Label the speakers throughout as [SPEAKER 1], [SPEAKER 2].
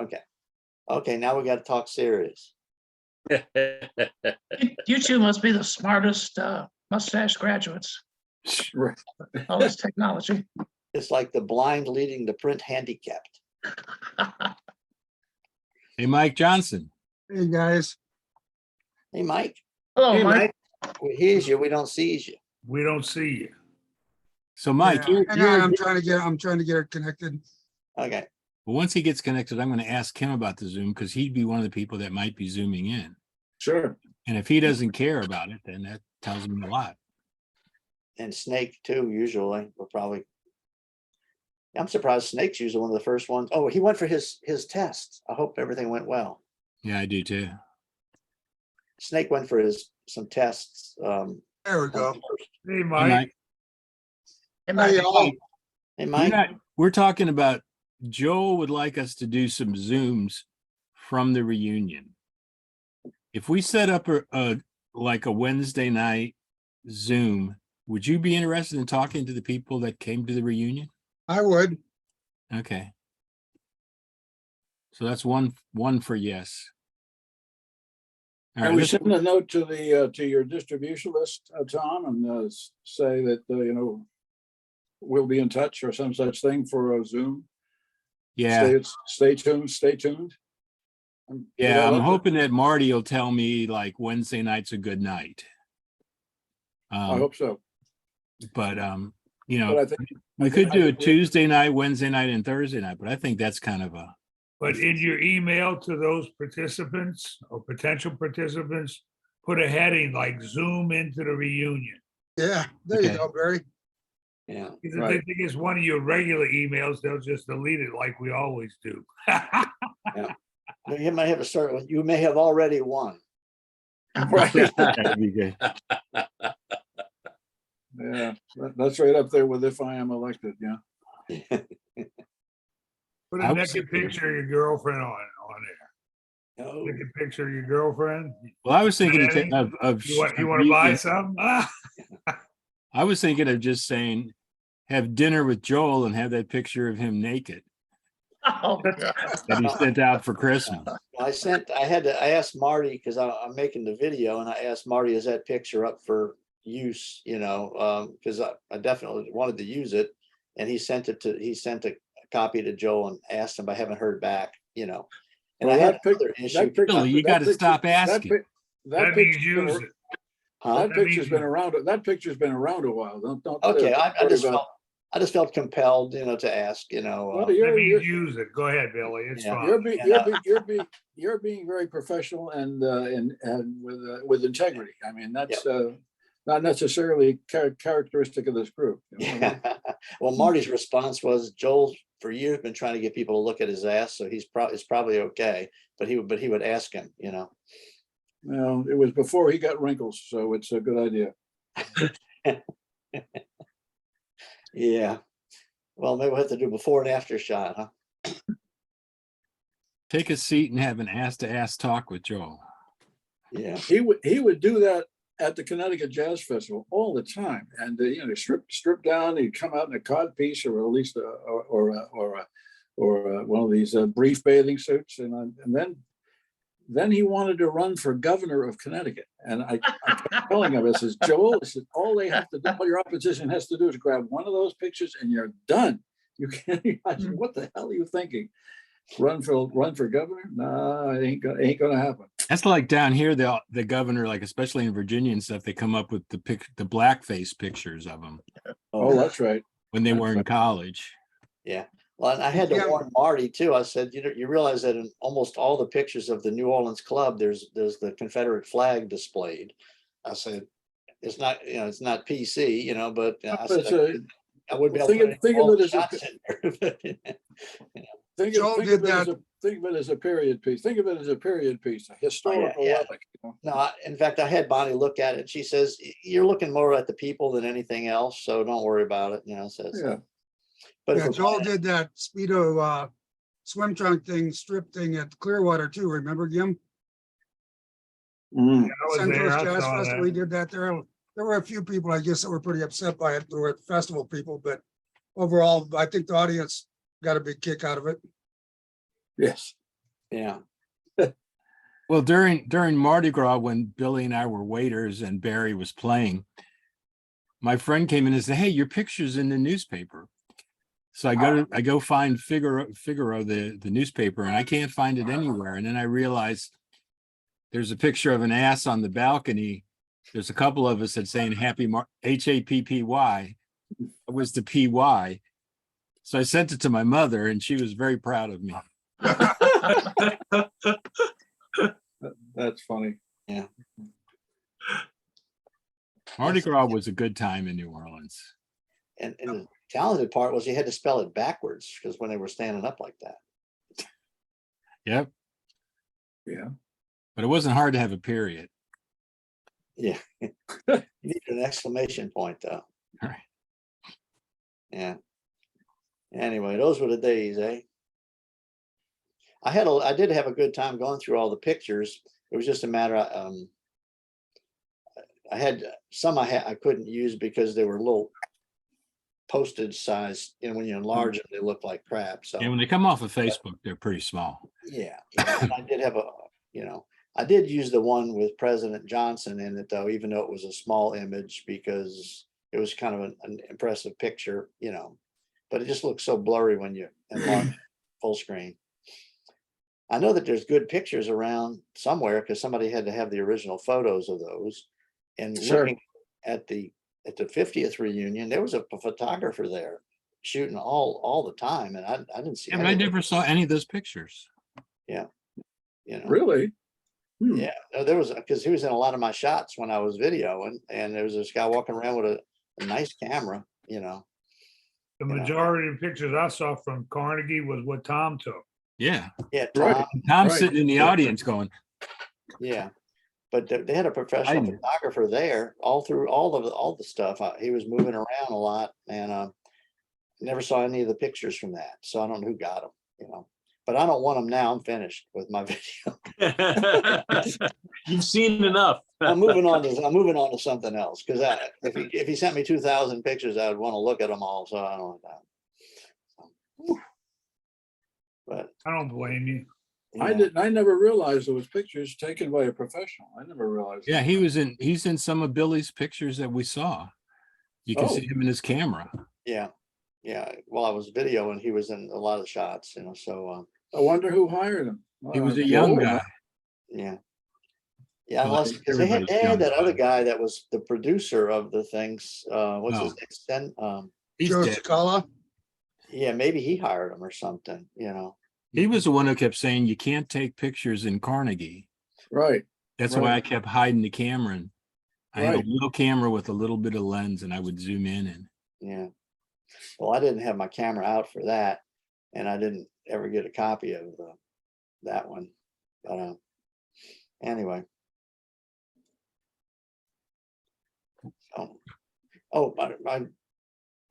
[SPEAKER 1] Okay. Okay, now we got to talk serious.
[SPEAKER 2] You two must be the smartest mustache graduates.
[SPEAKER 3] Right.
[SPEAKER 2] All this technology.
[SPEAKER 1] It's like the blind leading the print handicapped.
[SPEAKER 4] Hey, Mike Johnson.
[SPEAKER 5] Hey, guys.
[SPEAKER 1] Hey, Mike.
[SPEAKER 2] Hello,
[SPEAKER 3] Hey,
[SPEAKER 2] Mike.
[SPEAKER 1] We hears you. We don't see you.
[SPEAKER 6] We don't see you.
[SPEAKER 4] So Mike,
[SPEAKER 5] Yeah, hang on,
[SPEAKER 4] you're
[SPEAKER 5] I'm trying to get it connected.
[SPEAKER 1] Okay.
[SPEAKER 4] well, once he gets connected, I'm going to ask him about the Zoom because he'd be one of the people that might be Zooming in.
[SPEAKER 3] Sure.
[SPEAKER 4] And if he doesn't care about it, then that tells me a lot.
[SPEAKER 1] And Snake too, usually. We'll probably. I'm surprised Snake's usually one of the first ones. Oh, he went for his tests. I hope everything went well.
[SPEAKER 4] Yeah, I do too.
[SPEAKER 1] Snake went for some tests.
[SPEAKER 5] There we go.
[SPEAKER 6] Hey,
[SPEAKER 4] Hey,
[SPEAKER 6] Mike.
[SPEAKER 4] Mike,
[SPEAKER 2] Hey,
[SPEAKER 5] Hey,
[SPEAKER 2] Mike.
[SPEAKER 5] y'all.
[SPEAKER 1] Hey, Mike.
[SPEAKER 4] we're talking about Joel would like us to do some Zooms from the reunion. If we set up like a Wednesday night Zoom, would you be interested in talking to the people that came to the reunion?
[SPEAKER 5] I would.
[SPEAKER 4] Okay. So that's one for yes. All
[SPEAKER 3] And
[SPEAKER 4] right,
[SPEAKER 3] we
[SPEAKER 4] let's-
[SPEAKER 3] send a note to the to your distribution list, Tom, and say that we'll be in touch or some such thing for a Zoom.
[SPEAKER 4] yeah,
[SPEAKER 3] Stay tuned. Stay tuned.
[SPEAKER 4] yeah. I'm hoping that Marty will tell me like Wednesday night's a good night.
[SPEAKER 3] I hope so.
[SPEAKER 4] But you
[SPEAKER 3] But
[SPEAKER 4] know,
[SPEAKER 3] I think
[SPEAKER 4] we could do a
[SPEAKER 3] think we-
[SPEAKER 4] Tuesday night, Wednesday night, and Thursday night. But I think that's kind of a
[SPEAKER 6] But in your email to those participants or potential participants, put a heading like Zoom into the reunion.
[SPEAKER 5] Yeah, there you
[SPEAKER 4] Okay.
[SPEAKER 5] go, Barry.
[SPEAKER 1] Yeah.
[SPEAKER 6] Because if
[SPEAKER 3] Right.
[SPEAKER 6] they think it's one of your regular emails, they'll just delete it like we always do.
[SPEAKER 1] No, you might have to start with. You may have already won.
[SPEAKER 3] Right.
[SPEAKER 4] that'd be good.
[SPEAKER 3] Yeah, that's right up there with if I am elected. Yeah.
[SPEAKER 6] Put
[SPEAKER 4] I
[SPEAKER 6] a
[SPEAKER 4] was
[SPEAKER 6] naked
[SPEAKER 4] thinking-
[SPEAKER 6] picture of your girlfriend on there.
[SPEAKER 1] Oh,
[SPEAKER 6] Naked picture of your girlfriend.
[SPEAKER 4] Well, I was thinking
[SPEAKER 6] Manny,
[SPEAKER 4] of
[SPEAKER 6] You want to buy some?
[SPEAKER 4] I was thinking of just saying, have dinner with Joel and have that picture of him naked
[SPEAKER 2] Oh, God.
[SPEAKER 4] that he sent out for Christmas.
[SPEAKER 1] I asked Marty because I'm making the video and I asked Marty, is that picture up for use? You know, because I definitely wanted to use it. And he sent a copy to Joel and asked him, but I haven't heard back, you know. And
[SPEAKER 3] Well,
[SPEAKER 1] I had
[SPEAKER 3] that pic-
[SPEAKER 1] another
[SPEAKER 3] that
[SPEAKER 1] issue.
[SPEAKER 3] pic-
[SPEAKER 4] Billy, you
[SPEAKER 3] that
[SPEAKER 4] got to
[SPEAKER 3] picture-
[SPEAKER 4] stop
[SPEAKER 3] that
[SPEAKER 4] asking.
[SPEAKER 3] pic-
[SPEAKER 6] That means use it.
[SPEAKER 1] Huh?
[SPEAKER 3] That
[SPEAKER 6] That
[SPEAKER 3] picture's
[SPEAKER 6] means
[SPEAKER 3] been
[SPEAKER 6] you-
[SPEAKER 3] around. That picture's been around a while. Don't.
[SPEAKER 1] Okay, I
[SPEAKER 3] worry
[SPEAKER 1] just
[SPEAKER 3] about-
[SPEAKER 1] felt compelled, you know, to ask, you know.
[SPEAKER 3] Well,
[SPEAKER 6] That
[SPEAKER 3] you're,
[SPEAKER 6] means use it. Go ahead, Billy. It's
[SPEAKER 1] Yeah.
[SPEAKER 6] fine.
[SPEAKER 3] you're being very professional and with integrity. I mean, that's not necessarily characteristic of this group. You know?
[SPEAKER 1] Yeah. Well, Marty's response was, Joel, for years, been trying to get people to look at his ass, so it's probably okay. But he would ask him, you know.
[SPEAKER 3] Well, it was before he got wrinkles, so it's a good idea.
[SPEAKER 1] Yeah. Well, maybe we'll have to do before and after shot, huh?
[SPEAKER 4] Take a seat and have an ass-to-ass talk with Joel.
[SPEAKER 1] Yeah.
[SPEAKER 3] He would do that at the Connecticut Jazz Festival all the time, and strip down. He'd come out in a cod piece, or at least one of these brief bathing suits, and then he wanted to run for governor of Connecticut. And I kept telling him, I says, Joel, I said, all your opposition has to do is grab one of those pictures and you're done. You can't. I said, what the hell are you thinking? Run for governor? No, it ain't gonna happen.
[SPEAKER 4] That's like down here, the governor, like especially in Virginia and stuff, they come up with the blackface pictures of them
[SPEAKER 3] Oh, that's right.
[SPEAKER 4] when they
[SPEAKER 3] That's
[SPEAKER 4] were in
[SPEAKER 3] right.
[SPEAKER 4] college.
[SPEAKER 1] Yeah. Well, and I had to
[SPEAKER 5] Yeah.
[SPEAKER 1] warn Marty too. I said, you realize that in almost all the pictures of the New Orleans club, there's the Confederate flag displayed. I said, it's not PC, you know, but I
[SPEAKER 3] But
[SPEAKER 1] said, I wouldn't be able
[SPEAKER 3] think
[SPEAKER 1] to
[SPEAKER 3] of-
[SPEAKER 1] put
[SPEAKER 3] think of
[SPEAKER 1] all
[SPEAKER 3] it
[SPEAKER 1] the
[SPEAKER 3] as a-
[SPEAKER 1] shots in there.
[SPEAKER 5] Joel did
[SPEAKER 3] Think of it as a period piece. Think of it as a period piece, a historical
[SPEAKER 1] yeah.
[SPEAKER 3] relic. You know?
[SPEAKER 1] No, in fact, I had Bonnie look at it. She says, you're looking more at the people than anything else, so don't worry about it, you know, says.
[SPEAKER 3] Yeah.
[SPEAKER 1] But if
[SPEAKER 5] Yeah,
[SPEAKER 1] we're
[SPEAKER 5] Joel
[SPEAKER 1] playing-
[SPEAKER 5] did that Speedo swim trunk thing, strip thing at Clearwater too. Remember, Jim?
[SPEAKER 3] Mm.
[SPEAKER 6] I was
[SPEAKER 5] St.
[SPEAKER 6] there.
[SPEAKER 5] Louis
[SPEAKER 6] I
[SPEAKER 5] Jazz
[SPEAKER 6] saw
[SPEAKER 5] Festival, he
[SPEAKER 6] that.
[SPEAKER 5] did that there. There were a few people, I guess, that were pretty upset by it. There were festival people, but overall, I think the audience got a big kick out of it.
[SPEAKER 3] Yes.
[SPEAKER 1] Yeah.
[SPEAKER 4] Well, during Mardi Gras, when Billy and I were waiters and Barry was playing, my friend came in and said, "Hey, your picture's in the newspaper." So I go find Figaro, the newspaper, and I can't find it anywhere. And then I realized there's a picture of an ass on the balcony. There's a couple of us that saying HAPPY. It was the PY. So I sent it to my mother, and she was very proud of me.
[SPEAKER 3] That's funny.
[SPEAKER 4] Mardi Gras was a good time in New Orleans.
[SPEAKER 1] And the talented part was you had to spell it backwards because when they were standing up like that.
[SPEAKER 4] Yep.
[SPEAKER 3] Yeah.
[SPEAKER 4] But it wasn't hard to have a period.
[SPEAKER 1] Yeah. You need an exclamation point though.
[SPEAKER 4] Right.
[SPEAKER 1] Yeah. Anyway, those were the days, eh? I did have a good time going through all the pictures. It was just a matter of, I had some I couldn't use because they were little postage size, and when you enlarge them, they look like crap. So
[SPEAKER 4] And when they come off of Facebook, they're pretty small.
[SPEAKER 1] yeah, and I did have I did use the one with President Johnson in it though, even though it was a small image because it was kind of an impressive picture, but it just looks so blurry when you enlarge full screen. I know that there's good pictures around somewhere because somebody had to have the original photos of those. And
[SPEAKER 3] Sure.
[SPEAKER 1] looking at the 50th reunion, there was a photographer there shooting all the time, and I didn't see.
[SPEAKER 4] Yeah, but I
[SPEAKER 1] any of
[SPEAKER 4] never saw any of those pictures.
[SPEAKER 1] it,
[SPEAKER 3] Really? Hmm.
[SPEAKER 1] Yeah, no, there was because he was in a lot of my shots when I was videoing, and there was this guy walking around with a nice camera.
[SPEAKER 6] The
[SPEAKER 1] know.
[SPEAKER 6] majority of pictures I saw from Carnegie was what Tom took.
[SPEAKER 4] Yeah.
[SPEAKER 1] Yeah,
[SPEAKER 3] Right.
[SPEAKER 1] Tom,
[SPEAKER 4] Tom's
[SPEAKER 3] Right.
[SPEAKER 4] sitting in the audience going,
[SPEAKER 1] yeah. But they had a professional
[SPEAKER 4] knew.
[SPEAKER 1] photographer there all through all the stuff. He was moving around a lot, and never saw any of the pictures from that. So I don't know who got them, But I don't want them now. I'm finished with my video.
[SPEAKER 7] You've seen enough.
[SPEAKER 1] I'm moving on to something else because if he sent me 2,000 pictures, I would want to look at them all. So I don't want that. But
[SPEAKER 6] I don't blame you.
[SPEAKER 3] I never realized there was pictures taken by a professional. I never realized.
[SPEAKER 4] yeah,
[SPEAKER 3] that.
[SPEAKER 4] he's in some of Billy's pictures that we saw. You can
[SPEAKER 3] Oh.
[SPEAKER 4] see him in his camera.
[SPEAKER 1] Yeah. Well, I was videoing. He was in a lot of shots, So
[SPEAKER 3] I wonder who hired him.
[SPEAKER 4] He was a
[SPEAKER 3] Joel,
[SPEAKER 4] young guy.
[SPEAKER 1] yeah.
[SPEAKER 4] Well,
[SPEAKER 1] Unless because they had
[SPEAKER 4] everybody's young
[SPEAKER 1] that other
[SPEAKER 4] guy.
[SPEAKER 1] guy that was the producer of the things. What's his
[SPEAKER 4] Oh.
[SPEAKER 1] name? Sten,
[SPEAKER 4] He's
[SPEAKER 5] Joe
[SPEAKER 4] dead.
[SPEAKER 5] Scala.
[SPEAKER 1] yeah, maybe he hired him or something.
[SPEAKER 4] He was the one who kept saying you can't take pictures in Carnegie.
[SPEAKER 3] Right.
[SPEAKER 4] That's why
[SPEAKER 3] Right.
[SPEAKER 4] I kept hiding the camera. And I had a
[SPEAKER 3] Right.
[SPEAKER 4] little camera with a little bit of lens, and I would zoom in. And
[SPEAKER 1] Yeah. Well, I didn't have my camera out for that, and I didn't ever get a copy of that one. But anyway.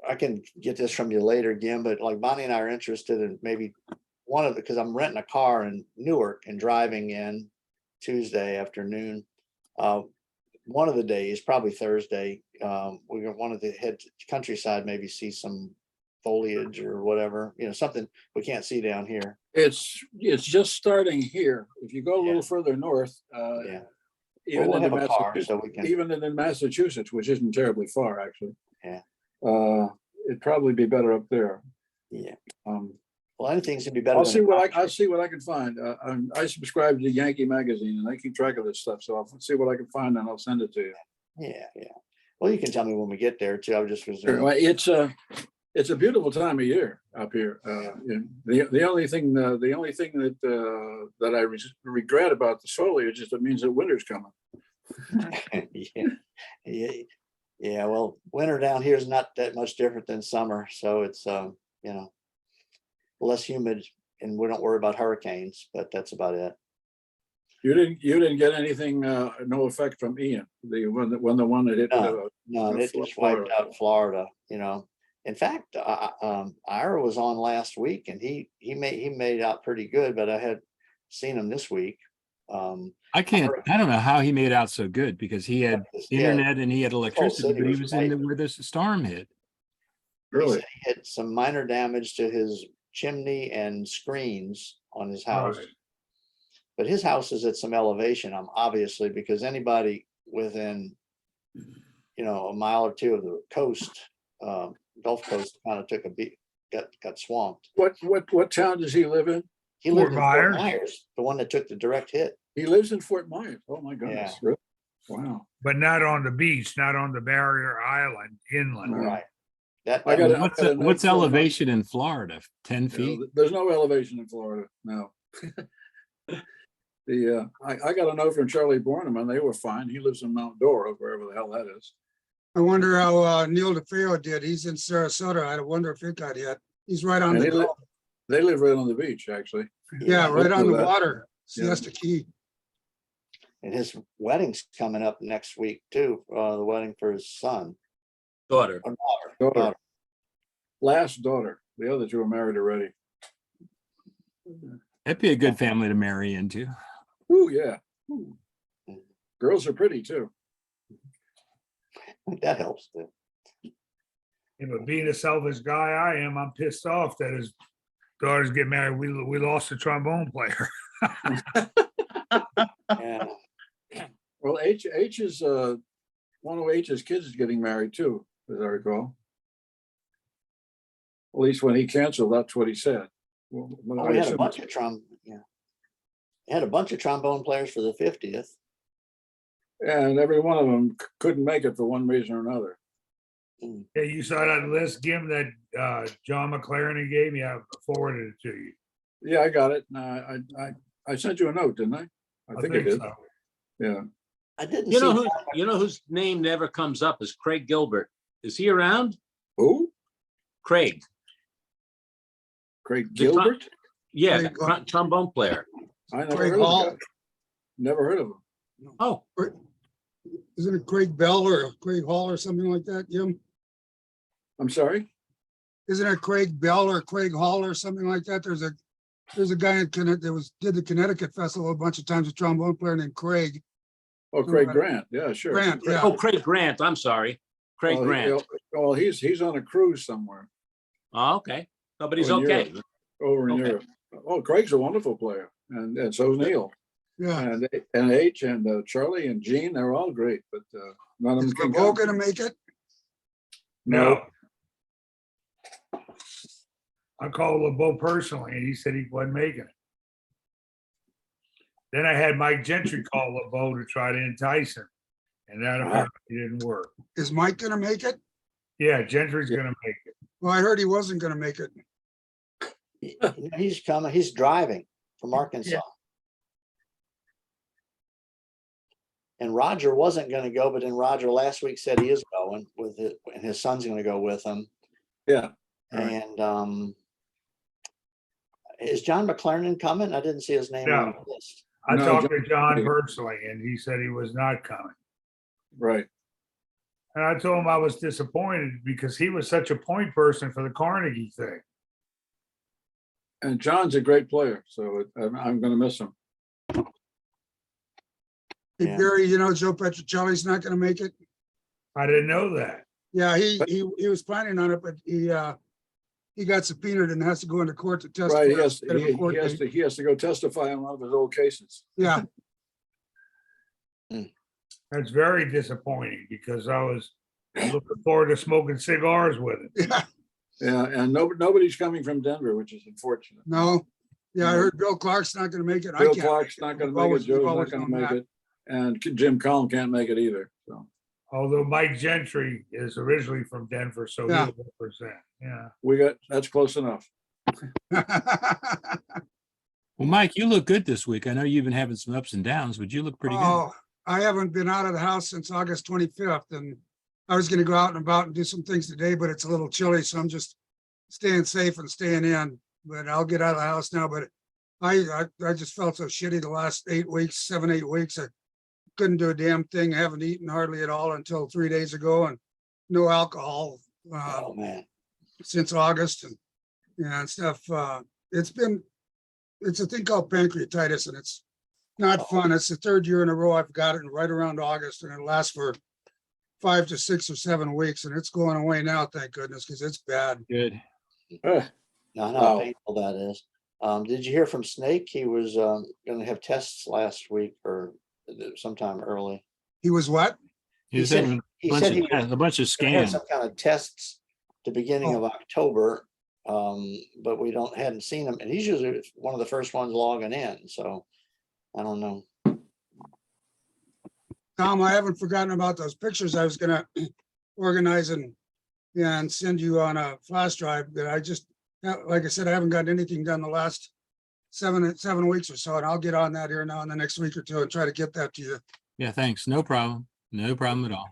[SPEAKER 1] I can get this from you later again, but like Bonnie and I are interested in maybe because I'm renting a car in Newark and driving in Tuesday afternoon. One of the days, probably Thursday, we wanted to head to countryside, maybe see some foliage or whatever, something we can't see down here.
[SPEAKER 3] It's just starting here. If you go a
[SPEAKER 1] Yeah.
[SPEAKER 3] little further north,
[SPEAKER 1] Yeah.
[SPEAKER 3] even
[SPEAKER 1] We'll
[SPEAKER 3] into
[SPEAKER 1] have a car
[SPEAKER 3] Massachusetts,
[SPEAKER 1] so we can,
[SPEAKER 3] even in Massachusetts, which isn't terribly far, actually.
[SPEAKER 1] Yeah.
[SPEAKER 3] It'd probably be better up there.
[SPEAKER 1] yeah.
[SPEAKER 3] Um,
[SPEAKER 1] Well, anything should be better.
[SPEAKER 3] I'll
[SPEAKER 1] than
[SPEAKER 3] see
[SPEAKER 1] a
[SPEAKER 3] what
[SPEAKER 1] concrete.
[SPEAKER 3] I'll see what I can find. I subscribe to Yankee Magazine and I keep track of this stuff. So I'll see what I can find and I'll send it to you.
[SPEAKER 1] Yeah. Well, you can tell me when we get there too. I was just
[SPEAKER 3] Sure. Well, it's a beautiful time of year up here. The only thing that I regret about the foliage is it means that winter's coming.
[SPEAKER 1] Yeah. Well, winter down here is not that much different than summer, so it's less humid, and we don't worry about hurricanes. But that's about it.
[SPEAKER 3] You didn't get anything, no effect from Ian, the one that hit.
[SPEAKER 1] No, it just wiped out Florida. In fact, Ira was on last week, and he made out pretty good. But I had seen him this week.
[SPEAKER 4] I don't know how he made out so good because he had
[SPEAKER 1] Yeah,
[SPEAKER 4] internet and he had electricity,
[SPEAKER 1] city
[SPEAKER 4] but he
[SPEAKER 1] was
[SPEAKER 4] was in
[SPEAKER 1] white.
[SPEAKER 4] where the storm hit.
[SPEAKER 1] He
[SPEAKER 3] Really?
[SPEAKER 1] said he had some minor damage to his chimney and screens on his house.
[SPEAKER 6] Right.
[SPEAKER 1] But his house is at some elevation, obviously, because anybody within, a mile or two of the coast, Gulf Coast kind of took a beat, got swamped.
[SPEAKER 3] What town does he live in?
[SPEAKER 1] He lived
[SPEAKER 6] Fort
[SPEAKER 1] in Fort
[SPEAKER 6] Myers.
[SPEAKER 1] Myers, the one that took the direct hit.
[SPEAKER 3] He lives in Fort Myers. Oh, my goodness. Really? Wow.
[SPEAKER 6] But not on the beach, not on the barrier island inland.
[SPEAKER 3] Right.
[SPEAKER 1] Right. That,
[SPEAKER 3] I gotta-
[SPEAKER 4] What's,
[SPEAKER 3] gotta note
[SPEAKER 4] what's
[SPEAKER 3] from-
[SPEAKER 4] elevation in Florida? 10
[SPEAKER 3] You
[SPEAKER 4] feet?
[SPEAKER 3] know, there's no elevation in Florida, no. I got a note from Charlie Borneman. They were fine. He lives in Mount Dora, wherever the hell that is.
[SPEAKER 5] I wonder how Neil DeFeo did. He's in Sarasota. I wonder if it got hit. He's right on
[SPEAKER 3] And
[SPEAKER 5] the,
[SPEAKER 3] they live right on the beach, actually.
[SPEAKER 5] yeah, right on the
[SPEAKER 3] that.
[SPEAKER 5] water.
[SPEAKER 3] Yeah.
[SPEAKER 5] Siesta Key.
[SPEAKER 1] and his wedding's coming up next week too, the wedding for his son.
[SPEAKER 7] Daughter.
[SPEAKER 1] Or
[SPEAKER 3] Daughter. Last daughter. The other two are married already.
[SPEAKER 4] That'd be a good family to marry into.
[SPEAKER 3] Ooh, yeah. Ooh. Girls are pretty too.
[SPEAKER 1] That helps too.
[SPEAKER 6] Yeah, but being a selfish guy I am, I'm pissed off that his daughters get married. We lost a trombone player.
[SPEAKER 1] Yeah.
[SPEAKER 3] Well, H is one of H's kids is getting married too, as I recall. At least when he canceled, that's what he said. Well,
[SPEAKER 1] Oh, we had a bunch of He had a bunch of trombone players for the 50th.
[SPEAKER 3] and every one of them couldn't make it for one reason or another.
[SPEAKER 6] Yeah, you saw that list, Jim, that John McLaren gave me. I forwarded it to you.
[SPEAKER 3] Yeah, I got it. I sent you a note, didn't I? I think I did.
[SPEAKER 6] so.
[SPEAKER 3] Yeah.
[SPEAKER 1] I didn't
[SPEAKER 7] You know
[SPEAKER 1] see.
[SPEAKER 7] who, you know whose name never comes up is Craig Gilbert. Is he around?
[SPEAKER 3] Who?
[SPEAKER 7] Craig.
[SPEAKER 3] Craig
[SPEAKER 7] The top-
[SPEAKER 3] Gilbert?
[SPEAKER 7] Yeah,
[SPEAKER 5] Craig,
[SPEAKER 7] the trombone player.
[SPEAKER 3] I never
[SPEAKER 5] Craig
[SPEAKER 3] heard of
[SPEAKER 5] Hall.
[SPEAKER 3] the guy. Never heard of him.
[SPEAKER 7] Oh,
[SPEAKER 5] Isn't it Craig Bell or Craig Hall or something like that, Jim?
[SPEAKER 3] I'm sorry?
[SPEAKER 5] Isn't it Craig Bell or Craig Hall or something like that? There's a guy in Connecticut that did the Connecticut Festival a bunch of times, a trombone player named Craig
[SPEAKER 3] Oh, Craig Grant. Yeah, sure.
[SPEAKER 5] Grant. Yeah.
[SPEAKER 7] oh, Craig Grant. I'm sorry. Craig
[SPEAKER 3] Oh,
[SPEAKER 7] Grant.
[SPEAKER 3] Oh, he's on a cruise somewhere
[SPEAKER 7] Oh, okay. No, but he's
[SPEAKER 3] Oh, in
[SPEAKER 7] okay.
[SPEAKER 3] Europe. Over in
[SPEAKER 7] Okay.
[SPEAKER 3] Europe. Oh, Craig's a wonderful player, and so is Neil,
[SPEAKER 5] Yeah.
[SPEAKER 3] and H and Charlie and Gene. They're all great, but none of
[SPEAKER 5] Is
[SPEAKER 3] them can
[SPEAKER 5] LeBeau
[SPEAKER 3] come.
[SPEAKER 5] gonna make it?
[SPEAKER 6] No. I called LeBeau personally and he said he wasn't making it. Then I had Mike Gentry call LeBeau to try to entice him. And that apparently didn't work.
[SPEAKER 5] Is Mike gonna make it?
[SPEAKER 6] Yeah, Gentry's gonna make it.
[SPEAKER 5] Well, I heard he wasn't gonna make it.
[SPEAKER 1] He's coming, he's driving from Arkansas. And Roger wasn't gonna go, but then Roger last week said he is going with it, and his son's gonna go with him.
[SPEAKER 3] Yeah. Right.
[SPEAKER 1] And is John McLaren coming? I didn't see his name on the list.
[SPEAKER 6] I
[SPEAKER 3] No,
[SPEAKER 6] talked to John
[SPEAKER 3] Gentry.
[SPEAKER 6] personally and he said he was not coming.
[SPEAKER 3] Right.
[SPEAKER 6] And I told him I was disappointed because he was such a point person for the Carnegie thing.
[SPEAKER 3] And John's a great player, so I'm going to miss him.
[SPEAKER 5] Hey,
[SPEAKER 1] Yeah.
[SPEAKER 5] Barry, Joe Petrocelli's not gonna make it.
[SPEAKER 6] I didn't know that.
[SPEAKER 5] Yeah, he was planning on it, but he got subpoenaed and has to go into court to testify.
[SPEAKER 3] Right, he has,
[SPEAKER 5] instead of a court date.
[SPEAKER 3] he has to go testify on one of his old cases.
[SPEAKER 5] Yeah,
[SPEAKER 6] That's very disappointing because I was looking forward to smoking cigars with him.
[SPEAKER 5] yeah,
[SPEAKER 3] Yeah, and nobody's coming from Denver, which is unfortunate.
[SPEAKER 5] no. Yeah, I
[SPEAKER 3] No.
[SPEAKER 5] heard Bill Clark's not gonna make it. I
[SPEAKER 3] Bill
[SPEAKER 5] can't
[SPEAKER 3] Clark's
[SPEAKER 5] make
[SPEAKER 3] not
[SPEAKER 5] it.
[SPEAKER 3] gonna
[SPEAKER 5] We've
[SPEAKER 3] make it,
[SPEAKER 5] always- we've
[SPEAKER 3] Joe's not
[SPEAKER 5] always
[SPEAKER 3] gonna
[SPEAKER 5] known
[SPEAKER 3] make
[SPEAKER 5] that.
[SPEAKER 3] it, and Jim Collin can't make it either, so.
[SPEAKER 6] Although Mike Gentry is originally from Denver, so
[SPEAKER 5] Yeah.
[SPEAKER 6] he'll represent. Yeah.
[SPEAKER 3] That's close enough.
[SPEAKER 4] Well, Mike, you look good this week. I know you've been having some ups and downs, but you look pretty good.
[SPEAKER 5] Oh, I haven't been out of the house since August 25th, and I was gonna go out and about and do some things today, but it's a little chilly, so I'm just staying safe and staying in. But I'll get out of the house now, but I just felt so shitty the last 7, 8 weeks. I couldn't do a damn thing. I haven't eaten hardly at all until 3 days ago, and no alcohol
[SPEAKER 1] Oh, man.
[SPEAKER 5] since August and stuff. It's a thing called pancreatitis, and it's not fun. It's the third year in a row I've got it, and right around August, and it lasts for 5 to 6 or 7 weeks, and it's going away now, thank goodness, because it's bad.
[SPEAKER 4] Good.
[SPEAKER 3] Eh,
[SPEAKER 1] I know
[SPEAKER 3] Wow.
[SPEAKER 1] how painful that is. Did you hear from Snake? He was gonna have tests last week or sometime early.
[SPEAKER 5] He was what?
[SPEAKER 4] He was
[SPEAKER 1] said-
[SPEAKER 4] having
[SPEAKER 1] he
[SPEAKER 4] a bunch
[SPEAKER 1] said
[SPEAKER 4] of
[SPEAKER 1] he was
[SPEAKER 4] tests- a bunch of
[SPEAKER 1] Gonna have
[SPEAKER 4] scans.
[SPEAKER 1] some kind of tests the beginning of
[SPEAKER 5] Oh.
[SPEAKER 1] October. But we hadn't seen him, and he's usually one of the first ones logging in, so I don't know.
[SPEAKER 5] Tom, I haven't forgotten about those pictures I was gonna organize and send you on a flash drive that I just, like I said, I haven't gotten anything done the last 7 weeks or so, and I'll get on that here now in the next week or two and try to get that to you.
[SPEAKER 4] Yeah, thanks. No problem. No problem at all.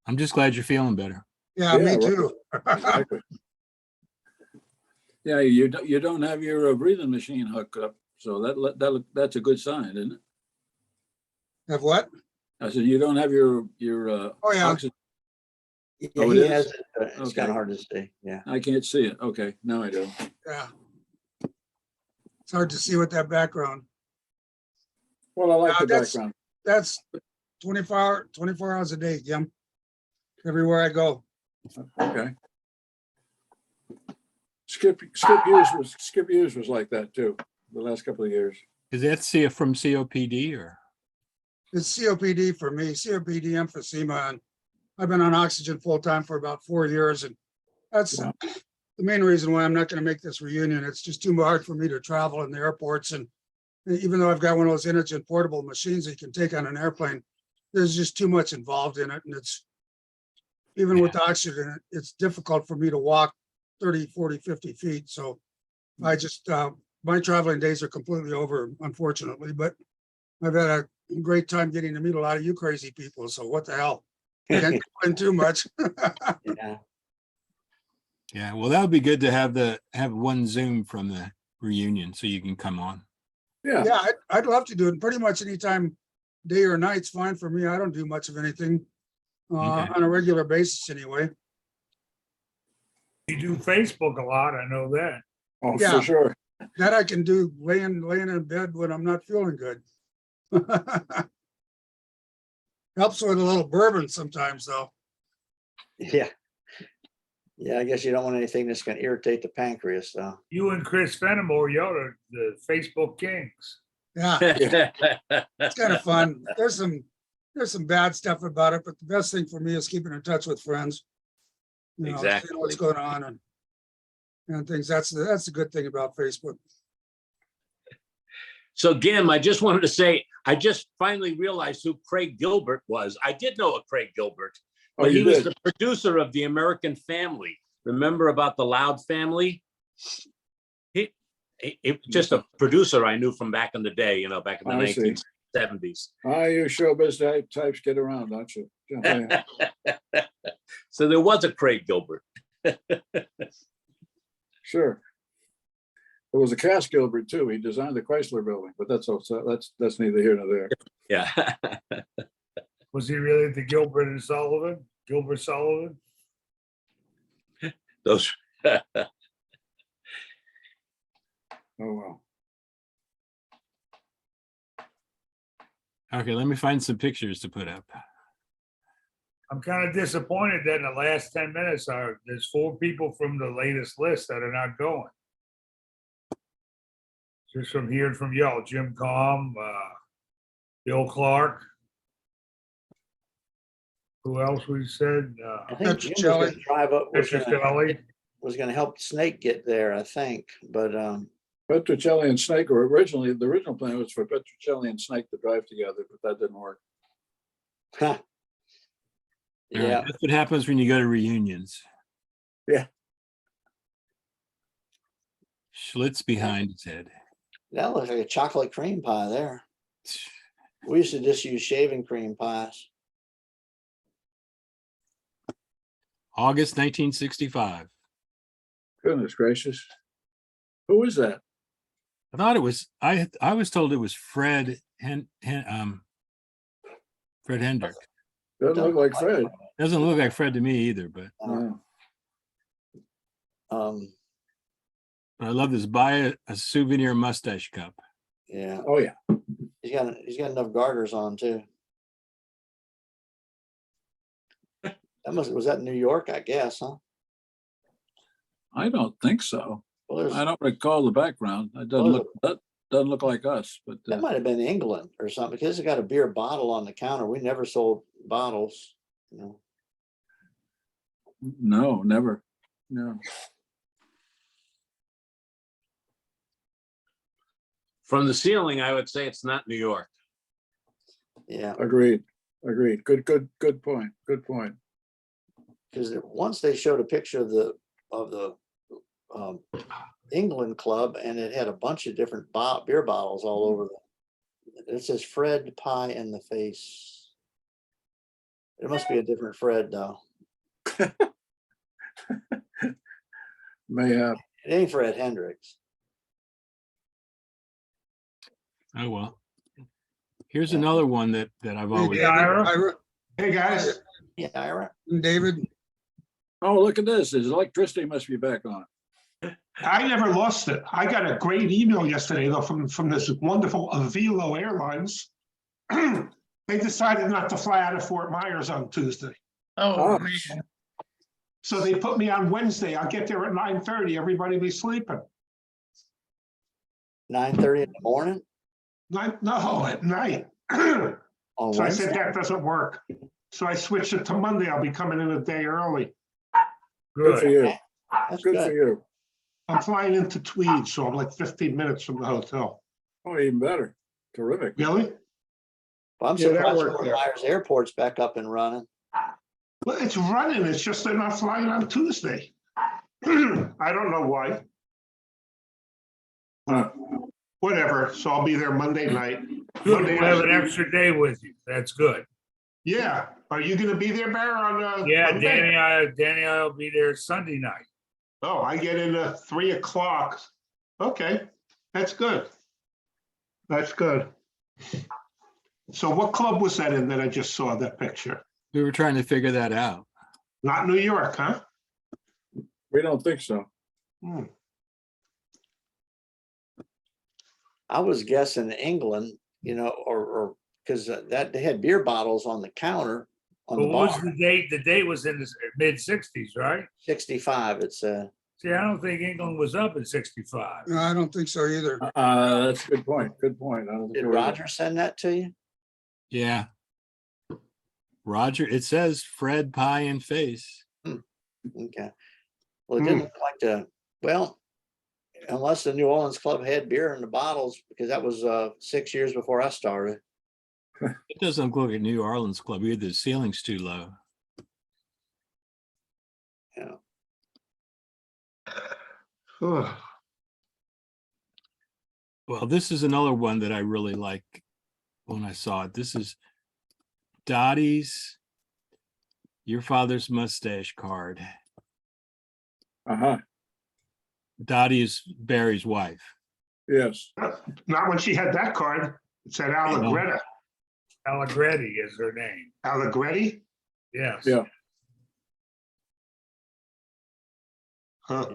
[SPEAKER 4] I'm just glad you're feeling better.
[SPEAKER 5] Yeah, me
[SPEAKER 3] Yeah, right.
[SPEAKER 5] too.
[SPEAKER 3] Exactly. Yeah, you don't have your breathing machine hooked up, so that's a good sign, isn't it?
[SPEAKER 5] Have what?
[SPEAKER 3] I said, you don't have your
[SPEAKER 5] Oh, yeah.
[SPEAKER 3] oxygen.
[SPEAKER 1] Yeah,
[SPEAKER 3] Oh, it
[SPEAKER 1] he
[SPEAKER 3] is?
[SPEAKER 1] has it, but it's kind
[SPEAKER 3] Okay.
[SPEAKER 1] of hard to see. Yeah.
[SPEAKER 3] I can't see it. Okay, now I do.
[SPEAKER 5] Yeah. It's hard to see with that background.
[SPEAKER 3] Well, I like the
[SPEAKER 5] that's-
[SPEAKER 3] background.
[SPEAKER 5] That's 24 hours a day, Jim. Everywhere I go.
[SPEAKER 3] Okay. Skip Hughes was like that too, the last couple of years.
[SPEAKER 4] Is that from COPD or?
[SPEAKER 5] It's COPD for me, COPD, emphysema, and I've been on oxygen full-time for about 4 years, and that's
[SPEAKER 3] Yeah.
[SPEAKER 5] the main reason why I'm not gonna make this reunion. It's just too hard for me to travel in the airports, and even though I've got one of those Inogen portable machines that you can take on an airplane, there's just too much involved in it, and it's even with the oxygen, it's difficult for me to walk 30, 40, 50 feet, so I just, my traveling days are completely over, unfortunately, but I've had a great time getting to meet a lot of you crazy people, so what the hell? Can't complain too much.
[SPEAKER 1] Yeah.
[SPEAKER 4] Yeah, well, that would be good to have one Zoom from the reunion so you can come on.
[SPEAKER 3] Yeah,
[SPEAKER 5] Yeah, I'd love to do it. Pretty much anytime, day or night's fine for me. I don't do much of anything
[SPEAKER 4] Okay.
[SPEAKER 5] on a regular basis anyway.
[SPEAKER 6] You do Facebook a lot, I know that.
[SPEAKER 3] oh,
[SPEAKER 5] Yeah.
[SPEAKER 3] for sure.
[SPEAKER 5] That I can do laying in bed when I'm not feeling good. Helps with a little bourbon sometimes, though.
[SPEAKER 1] Yeah. Yeah, I guess you don't want anything that's gonna irritate the pancreas, though.
[SPEAKER 6] You and Chris Fenimore, y'all are the Facebook kings.
[SPEAKER 5] Yeah, it's kind of fun. There's some bad stuff about it, but the best thing for me is keeping in touch with friends. You know, seeing what's
[SPEAKER 7] Exactly.
[SPEAKER 5] going on and things. That's the good thing about Facebook.
[SPEAKER 7] So Gim, I just wanted to say, I just finally realized who Craig Gilbert was. I did know a Craig Gilbert,
[SPEAKER 3] Oh,
[SPEAKER 7] but he
[SPEAKER 3] you
[SPEAKER 7] was
[SPEAKER 3] did.
[SPEAKER 7] the producer of The American Family. Remember about the Loud family? He just a producer I knew from back in the day, you know, back in the
[SPEAKER 3] I see.
[SPEAKER 7] 1970s.
[SPEAKER 3] You showbiz types get around, don't you? Yeah.
[SPEAKER 7] So there was a Craig Gilbert.
[SPEAKER 3] Sure. There was a Cass Gilbert too. He designed the Chrysler building, but that's also, that's neither here nor there.
[SPEAKER 7] Yeah.
[SPEAKER 6] Was he really the Gilbert and Sullivan? Gilbert Sullivan?
[SPEAKER 7] Those.
[SPEAKER 3] Oh, well.
[SPEAKER 4] Okay, let me find some pictures to put up.
[SPEAKER 6] I'm kind of disappointed that in the last 10 minutes there's 4 people from the latest list that are not going. Just from hearing from y'all, Jim Com, Bill Clark. Who else we said?
[SPEAKER 1] I think Jim was
[SPEAKER 5] Petrocelli.
[SPEAKER 1] gonna drive up,
[SPEAKER 6] Petrocelli.
[SPEAKER 1] was gonna help Snake get there, I think, but,
[SPEAKER 3] Petrocelli and Snake were originally, the original plan was for Petrocelli and Snake to drive together, but that didn't work.
[SPEAKER 4] All right,
[SPEAKER 1] yeah,
[SPEAKER 4] that's what happens when you go to reunions.
[SPEAKER 3] Yeah.
[SPEAKER 4] Schlitz behind his head.
[SPEAKER 1] that looks like a chocolate cream pie there. We used to just use shaving cream pies.
[SPEAKER 4] August 1965.
[SPEAKER 3] Goodness gracious. Who is that?
[SPEAKER 4] I thought it was, I was told it was Fred Hendrick.
[SPEAKER 3] Doesn't look like Fred.
[SPEAKER 4] Doesn't look like Fred to me either, but
[SPEAKER 3] No.
[SPEAKER 4] I love this. Buy a souvenir mustache cup.
[SPEAKER 1] Yeah,
[SPEAKER 3] Oh, yeah.
[SPEAKER 1] he's got enough garters on too. Was that New York, I guess, huh?
[SPEAKER 3] I don't think so.
[SPEAKER 1] Well,
[SPEAKER 3] I don't recall the background. It that doesn't look like us, but
[SPEAKER 1] that might have been England or something, because it's got a beer bottle on the counter. We never sold bottles, you know.
[SPEAKER 3] no, never. No.
[SPEAKER 7] From the ceiling, I would say it's not New York.
[SPEAKER 1] Yeah,
[SPEAKER 3] Agreed. Agreed. Good point. Good point.
[SPEAKER 1] because once they showed a picture of the England club, and it had a bunch of different beer bottles all over it says Fred Pie in the Face. It must be a different Fred though.
[SPEAKER 3] Mayhap.
[SPEAKER 1] It ain't Fred Hendricks.
[SPEAKER 4] Oh, well. Here's another one that I've
[SPEAKER 5] Hey,
[SPEAKER 4] always,
[SPEAKER 5] David,
[SPEAKER 6] Ira?
[SPEAKER 5] Ira,
[SPEAKER 8] Hey, guys.
[SPEAKER 1] Yeah, Ira.
[SPEAKER 5] and David,
[SPEAKER 3] Oh, look at this. His electricity must be back on.
[SPEAKER 8] I never lost it. I got a great email yesterday, though, from this wonderful Avilo Airlines. They decided not to fly out of Fort Myers on Tuesday.
[SPEAKER 2] Oh,
[SPEAKER 3] Oh.
[SPEAKER 2] man.
[SPEAKER 8] So they put me on Wednesday. I'll get there at 9:30. Everybody be sleeping.
[SPEAKER 1] 9:30 in the morning
[SPEAKER 8] No, at night.
[SPEAKER 1] on
[SPEAKER 8] So I said,
[SPEAKER 1] Wednesday.
[SPEAKER 8] that doesn't work. So I switched it to Monday. I'll be coming in a day early.
[SPEAKER 3] Good for
[SPEAKER 6] Good.
[SPEAKER 3] you.
[SPEAKER 1] That's
[SPEAKER 3] Good for
[SPEAKER 1] good.
[SPEAKER 3] you.
[SPEAKER 8] I'm flying into Tweed, so I'm like 15 minutes from the hotel.
[SPEAKER 3] Oh, even better. Terrific.
[SPEAKER 8] Really?
[SPEAKER 1] Well, I'm
[SPEAKER 8] Yeah, that
[SPEAKER 1] surprised
[SPEAKER 8] worked
[SPEAKER 1] Fort
[SPEAKER 8] there.
[SPEAKER 1] Myers Airport's back up and running.
[SPEAKER 8] Well, it's running. It's just they're not flying on Tuesday. I don't know why. Whatever. So I'll be there Monday night.
[SPEAKER 6] Good,
[SPEAKER 8] Monday
[SPEAKER 6] we'll have an
[SPEAKER 8] night.
[SPEAKER 6] extra day with you. That's good.
[SPEAKER 8] Yeah. Are you gonna be there, Bear, on
[SPEAKER 6] Yeah,
[SPEAKER 8] Monday?
[SPEAKER 6] Danny, I'll be there Sunday night.
[SPEAKER 8] Oh, I get in at 3:00. Okay, that's good. That's good. So what club was that in that I just saw that picture?
[SPEAKER 4] we were trying to figure that out.
[SPEAKER 8] Not New York, huh?
[SPEAKER 3] We don't think so.
[SPEAKER 8] Hmm.
[SPEAKER 1] I was guessing England, you know, or because that they had beer bottles on the counter on
[SPEAKER 6] But
[SPEAKER 1] the
[SPEAKER 6] what was
[SPEAKER 1] bar.
[SPEAKER 6] the date? The date was in the mid-60s, right?
[SPEAKER 1] 65. It's
[SPEAKER 6] See, I don't think England was up in 65.
[SPEAKER 5] no, I don't think so either.
[SPEAKER 3] That's a good point. Good point. I don't think
[SPEAKER 1] did
[SPEAKER 3] it was-
[SPEAKER 1] Roger send that to you?
[SPEAKER 4] Yeah. Roger, it says Fred Pie and Face.
[SPEAKER 1] Okay. Well, it didn't look like well, unless the New Orleans club had beer in the bottles, because that was 6 years before I started.
[SPEAKER 4] It doesn't look like a New Orleans club either. The ceiling's too low.
[SPEAKER 1] Yeah.
[SPEAKER 8] Ugh.
[SPEAKER 4] Well, this is another one that I really like when I saw it. This is Dottie's Your Father's Mustache card.
[SPEAKER 3] Uh-huh.
[SPEAKER 4] Dottie is Barry's wife.
[SPEAKER 3] Yes.
[SPEAKER 8] Not when she had that card. It said Allegretta.
[SPEAKER 6] Allegretti is her name.
[SPEAKER 8] Allegretti?
[SPEAKER 6] Yes.
[SPEAKER 3] Yeah.
[SPEAKER 8] Huh.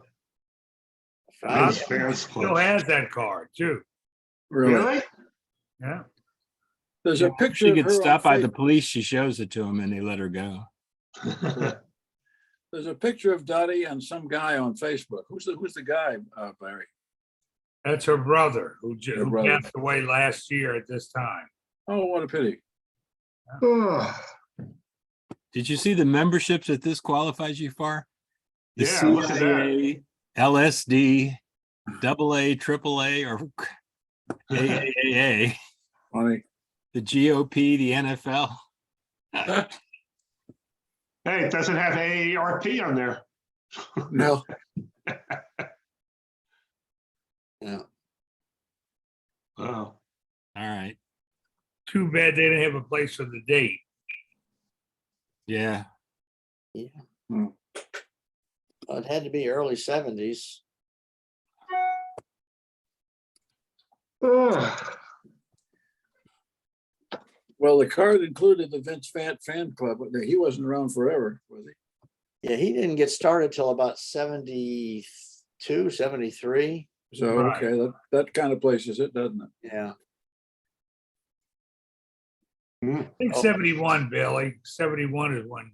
[SPEAKER 1] Friday.
[SPEAKER 8] Fans
[SPEAKER 6] Still
[SPEAKER 8] club.
[SPEAKER 6] has that card too.
[SPEAKER 3] Really.
[SPEAKER 8] Really?
[SPEAKER 6] Yeah.
[SPEAKER 3] There's a picture
[SPEAKER 4] She
[SPEAKER 3] of
[SPEAKER 4] gets
[SPEAKER 3] her on
[SPEAKER 4] stopped by the
[SPEAKER 3] Face-
[SPEAKER 4] police. She shows it to him and they let her go.
[SPEAKER 3] There's a picture of Dottie and some guy on Facebook. Who's the guy, Barry?
[SPEAKER 6] That's her brother who
[SPEAKER 3] Her
[SPEAKER 6] who
[SPEAKER 3] brother.
[SPEAKER 6] passed away last year at this time.
[SPEAKER 3] Oh, what a pity.
[SPEAKER 8] Ugh.
[SPEAKER 4] Did you see the memberships that this qualifies you for? The
[SPEAKER 8] Yeah, look at that.
[SPEAKER 4] CIA, LSD, AA, AAA, or AAA,
[SPEAKER 3] Funny.
[SPEAKER 4] the GOP, the NFL.
[SPEAKER 8] Hey, it doesn't have AARP on there.
[SPEAKER 3] No.
[SPEAKER 1] Yeah.
[SPEAKER 8] Wow.
[SPEAKER 4] All right.
[SPEAKER 6] Too bad they didn't have a place for the date.
[SPEAKER 4] Yeah.
[SPEAKER 1] Well, it had to be early 70s.
[SPEAKER 8] Ugh.
[SPEAKER 3] Well, the card included the Vince fan club, but he wasn't around forever, was he?
[SPEAKER 1] Yeah, he didn't get started till about 72, 73.
[SPEAKER 3] So,
[SPEAKER 6] Right.
[SPEAKER 3] okay, that kind of places it, doesn't it?
[SPEAKER 1] Yeah.
[SPEAKER 6] I think
[SPEAKER 1] Oh.
[SPEAKER 6] 71, Billy. 71 is when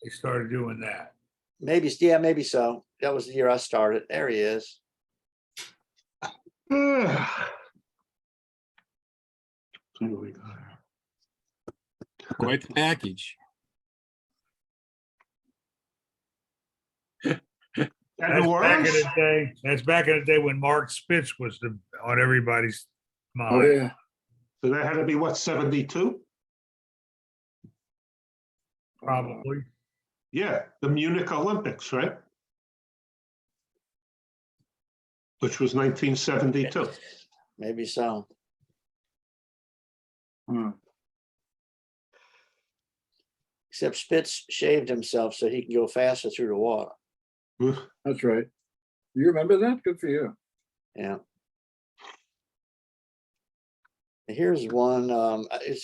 [SPEAKER 6] they started doing that.
[SPEAKER 1] Maybe, yeah, maybe so. that was the year I started. There he is.
[SPEAKER 4] Quite the package.
[SPEAKER 8] And
[SPEAKER 6] That's
[SPEAKER 8] New
[SPEAKER 6] back in
[SPEAKER 8] Orleans?
[SPEAKER 6] the day. That's back in the day when Mark Spitz was on everybody's
[SPEAKER 3] Oh,
[SPEAKER 6] mind.
[SPEAKER 3] yeah.
[SPEAKER 8] So that had to be what, 72?
[SPEAKER 6] Probably.
[SPEAKER 8] Yeah, the Munich Olympics, right? Which was 1972.
[SPEAKER 1] Maybe so.
[SPEAKER 3] Hmm.
[SPEAKER 1] Except Spitz shaved himself so he can go faster through the water.
[SPEAKER 3] That's right. You remember that? Good for you.
[SPEAKER 1] Yeah. Here's one,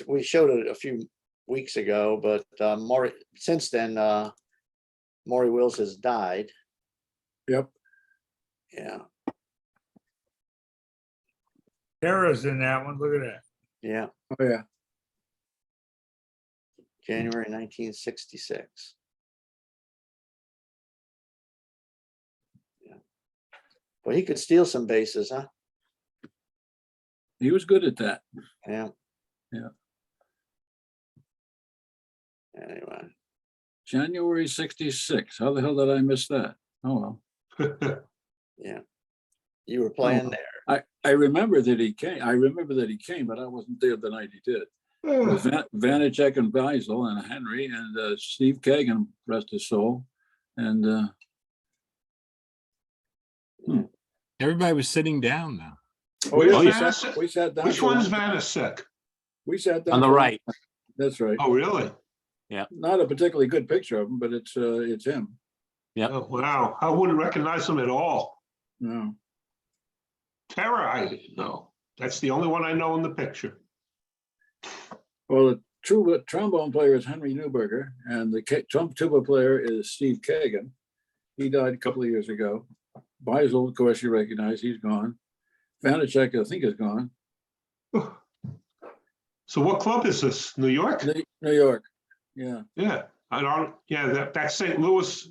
[SPEAKER 1] we showed it a few weeks ago, but Maury, since then, Maury Wills has died.
[SPEAKER 3] Yep.
[SPEAKER 1] Yeah,
[SPEAKER 6] Tara's in that one. Look at that.
[SPEAKER 1] yeah,
[SPEAKER 3] Oh, yeah.
[SPEAKER 1] January 1966. Yeah. Well, he could steal some bases, huh?
[SPEAKER 3] He was good at that.
[SPEAKER 1] Yeah.
[SPEAKER 3] Yeah.
[SPEAKER 1] Anyway,
[SPEAKER 3] January 66. How the hell did I miss that? Oh, well.
[SPEAKER 1] yeah. You were playing
[SPEAKER 3] Oh.
[SPEAKER 1] there.
[SPEAKER 3] I remember that he came. I remember that he came, but I wasn't there the night he did. It was Vanacek and Beisel and Henry and Steve Kagan, rest his soul. And
[SPEAKER 4] Everybody was sitting down now.
[SPEAKER 8] Where's
[SPEAKER 3] we
[SPEAKER 8] Vanacek?
[SPEAKER 3] sat down.
[SPEAKER 8] Which
[SPEAKER 3] for
[SPEAKER 8] one's
[SPEAKER 3] lunch.
[SPEAKER 8] Vanacek?
[SPEAKER 3] We sat down
[SPEAKER 7] On the
[SPEAKER 3] for
[SPEAKER 7] right.
[SPEAKER 3] lunch. That's right.
[SPEAKER 8] Oh, really?
[SPEAKER 3] Not a particularly good picture of him, but it's him.
[SPEAKER 7] Yep.
[SPEAKER 8] Oh, wow. I wouldn't recognize him at all.
[SPEAKER 3] No.
[SPEAKER 8] Tara, I didn't know. That's the only one I know in the picture.
[SPEAKER 3] Well, the trombone player is Henry Newberger, and the tuba player is Steve Kagan. He died a couple of years ago. Beisel, of course, you recognize, he's gone. Vanacek, I think, is gone.
[SPEAKER 8] So what club is this? New York?
[SPEAKER 3] New York. Yeah.
[SPEAKER 8] Yeah, I don't, yeah, that St. Louis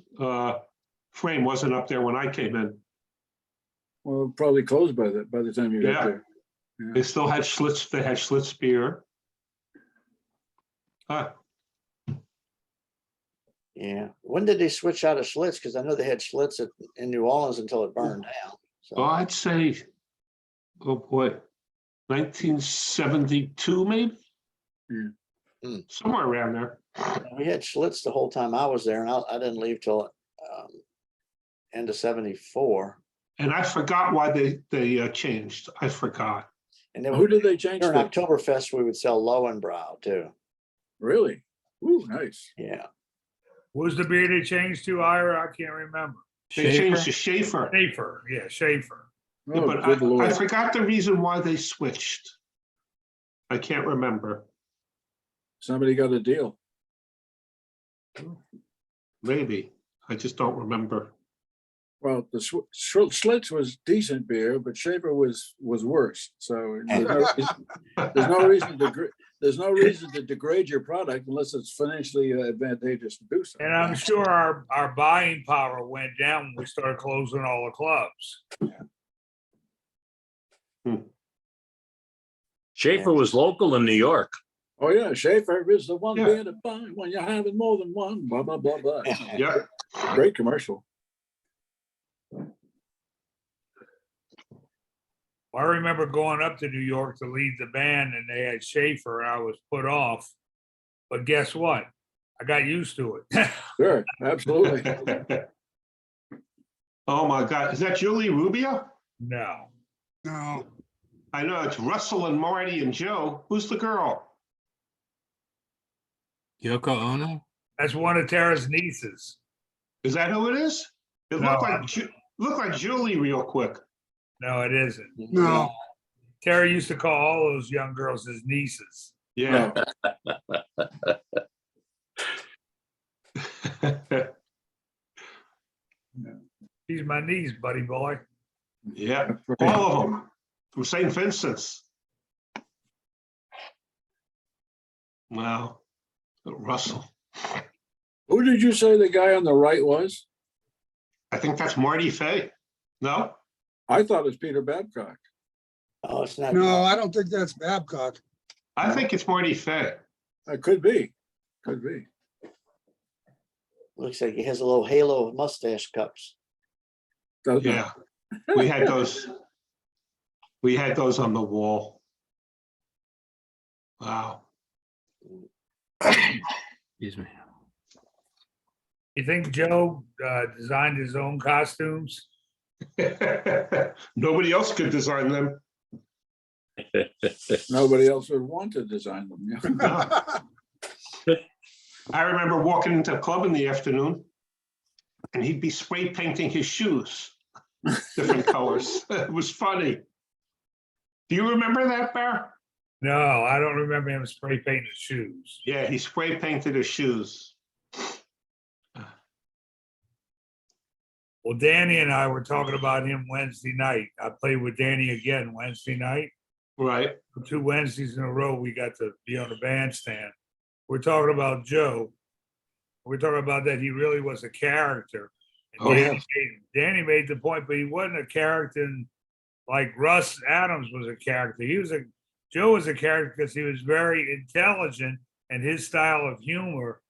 [SPEAKER 8] frame wasn't up there when I came in.
[SPEAKER 3] Well, probably closed by the time you got
[SPEAKER 8] Yeah.
[SPEAKER 3] there.
[SPEAKER 8] They still had Schlitz, they had Schlitz beer. Huh.
[SPEAKER 1] Yeah. When did they switch out of Schlitz? Because I know they had Schlitz in New Orleans until it burned down. So,
[SPEAKER 8] Well, I'd say, oh boy, 1972 maybe? Somewhere around there.
[SPEAKER 1] we had Schlitz the whole time I was there, and I didn't leave till end of 74.
[SPEAKER 8] And I forgot why they changed. I forgot.
[SPEAKER 1] And then
[SPEAKER 3] Who did they change
[SPEAKER 1] during
[SPEAKER 3] to?
[SPEAKER 1] Oktoberfest, we would sell Lowenbrow too.
[SPEAKER 3] Really? Ooh, nice.
[SPEAKER 1] Yeah.
[SPEAKER 6] Who's the beer they changed to, Ira? I can't remember.
[SPEAKER 8] They changed to Schaefer.
[SPEAKER 6] Schaefer. Yeah, Schaefer.
[SPEAKER 8] Yeah,
[SPEAKER 3] Oh,
[SPEAKER 8] but
[SPEAKER 3] good
[SPEAKER 8] I
[SPEAKER 3] Lord.
[SPEAKER 8] forgot the reason why they switched. I can't remember.
[SPEAKER 3] Somebody got a deal.
[SPEAKER 8] Maybe. I just don't remember.
[SPEAKER 3] Well, the Schlitz was decent beer, but Schaefer was worse. So there's no reason to degrade your product unless it's financially advantageous to do so.
[SPEAKER 6] And I'm sure our buying power went down when we started closing all the clubs.
[SPEAKER 7] Schaefer was local in New York.
[SPEAKER 3] Oh yeah, Schaefer is the one
[SPEAKER 8] Yeah.
[SPEAKER 3] beer to buy when you're having more than one. Blah blah blah blah.
[SPEAKER 8] Yeah.
[SPEAKER 3] Great commercial.
[SPEAKER 6] I remember going up to New York to lead the band and they had Schaefer and I was put off. But guess what? I got used to it.
[SPEAKER 3] Sure, absolutely.
[SPEAKER 8] Oh my God, is that Julie Rubio?
[SPEAKER 6] No.
[SPEAKER 5] No,
[SPEAKER 8] I know it's Russell and Marty and Joe. Who's the girl?
[SPEAKER 4] Yoko Ono?
[SPEAKER 6] That's one of Tara's nieces.
[SPEAKER 8] Is that who it is? It
[SPEAKER 6] No,
[SPEAKER 8] looked like Julie real quick.
[SPEAKER 6] No, it isn't.
[SPEAKER 5] no,
[SPEAKER 6] Tara used to call all those young girls his nieces.
[SPEAKER 8] Yeah.
[SPEAKER 6] She's my niece, buddy boy.
[SPEAKER 8] Yeah, all of them from St. Vincent's. Wow. Russell.
[SPEAKER 3] Who did you say the guy on the right was?
[SPEAKER 8] I think that's Marty Fay. No?
[SPEAKER 3] I thought it was Peter Babcock.
[SPEAKER 1] Oh, it's not.
[SPEAKER 5] No, I don't think that's Babcock.
[SPEAKER 8] I think it's Marty Fay.
[SPEAKER 3] It could be, could be.
[SPEAKER 1] Looks like he has a little halo of mustache cups.
[SPEAKER 3] Doesn't it?
[SPEAKER 8] Yeah, we had those. We had those on the wall. Wow.
[SPEAKER 4] Excuse me.
[SPEAKER 6] You think Joe designed his own costumes?
[SPEAKER 8] Nobody else could design them.
[SPEAKER 3] Nobody else would want to design them. Yeah.
[SPEAKER 8] I remember walking into a club in the afternoon and he'd be spray painting his shoes, different colors. It was funny. Do you remember that, Bear?
[SPEAKER 6] No, I don't remember him spray painting his shoes.
[SPEAKER 8] Yeah, he spray painted his shoes.
[SPEAKER 6] Well, Danny and I were talking about him Wednesday night. I played with Danny again Wednesday night.
[SPEAKER 8] Right.
[SPEAKER 6] For 2 Wednesdays in a row, we got to be on the bandstand. We're talking about Joe. We're talking about that he really was a character. And
[SPEAKER 8] Oh,
[SPEAKER 6] Danny made the point, but he wasn't a character like Russ Adams was a character. Joe was a character because he was very intelligent, and his style of humor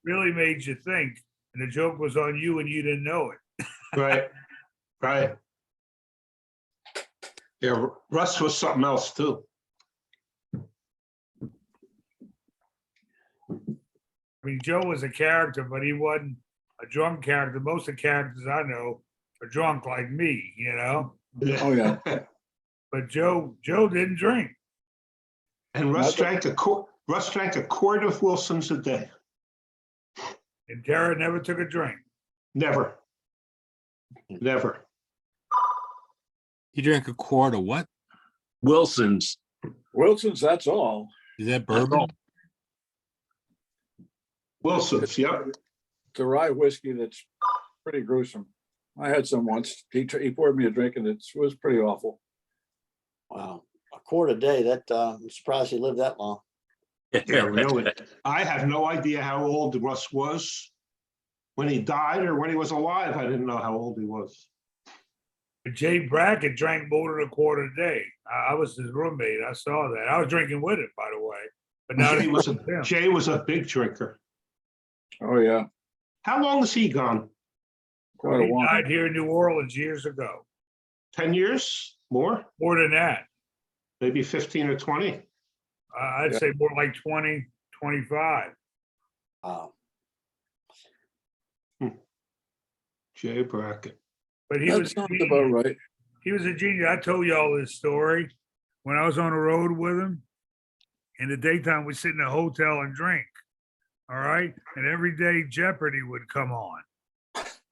[SPEAKER 6] really made you think. And the joke was on you and you didn't know it.
[SPEAKER 8] Right. Right. Yeah, Russ was something else too.
[SPEAKER 6] I mean, Joe was a character, but he wasn't a drunk character. Most of the characters I know are drunk like me, you know?
[SPEAKER 3] Oh, yeah.
[SPEAKER 6] But Joe didn't drink.
[SPEAKER 8] And Russ drank a quart of Wilson's a day.
[SPEAKER 6] And Tara never took a drink.
[SPEAKER 8] Never. Never.
[SPEAKER 4] You drink a quart of what?
[SPEAKER 7] Wilson's.
[SPEAKER 3] Wilson's, that's all.
[SPEAKER 4] Is that bourbon?
[SPEAKER 8] Wilson's, yep.
[SPEAKER 3] It's a rye whiskey that's pretty gruesome. I had some once. He poured me a drink and it was pretty awful.
[SPEAKER 1] Wow, a quart a day. That I'm surprised he lived that long.
[SPEAKER 8] Yeah, really. I have no idea how old Russ was when he died or when he was alive. I didn't know how old he was.
[SPEAKER 6] But Jay Brackett drank more than a quart a day. I was his roommate. I saw that. I was drinking with him, by the way. But now
[SPEAKER 8] Jay was a big drinker.
[SPEAKER 3] Oh, yeah.
[SPEAKER 8] How long is he gone?
[SPEAKER 3] Quite a
[SPEAKER 6] he
[SPEAKER 3] while.
[SPEAKER 6] died here in New Orleans years ago.
[SPEAKER 8] 10 years? More?
[SPEAKER 6] More than that.
[SPEAKER 8] Maybe 15 or 20?
[SPEAKER 6] I'd
[SPEAKER 3] Yeah.
[SPEAKER 6] say more like 20, 25.
[SPEAKER 1] Wow.
[SPEAKER 8] Jay Brackett.
[SPEAKER 6] But he
[SPEAKER 3] That
[SPEAKER 6] was
[SPEAKER 3] sounds about right.
[SPEAKER 6] he was a genius. I told y'all this story when I was on the road with him. In the daytime, we sit in a hotel and drink. All right. And every day Jeopardy would come on.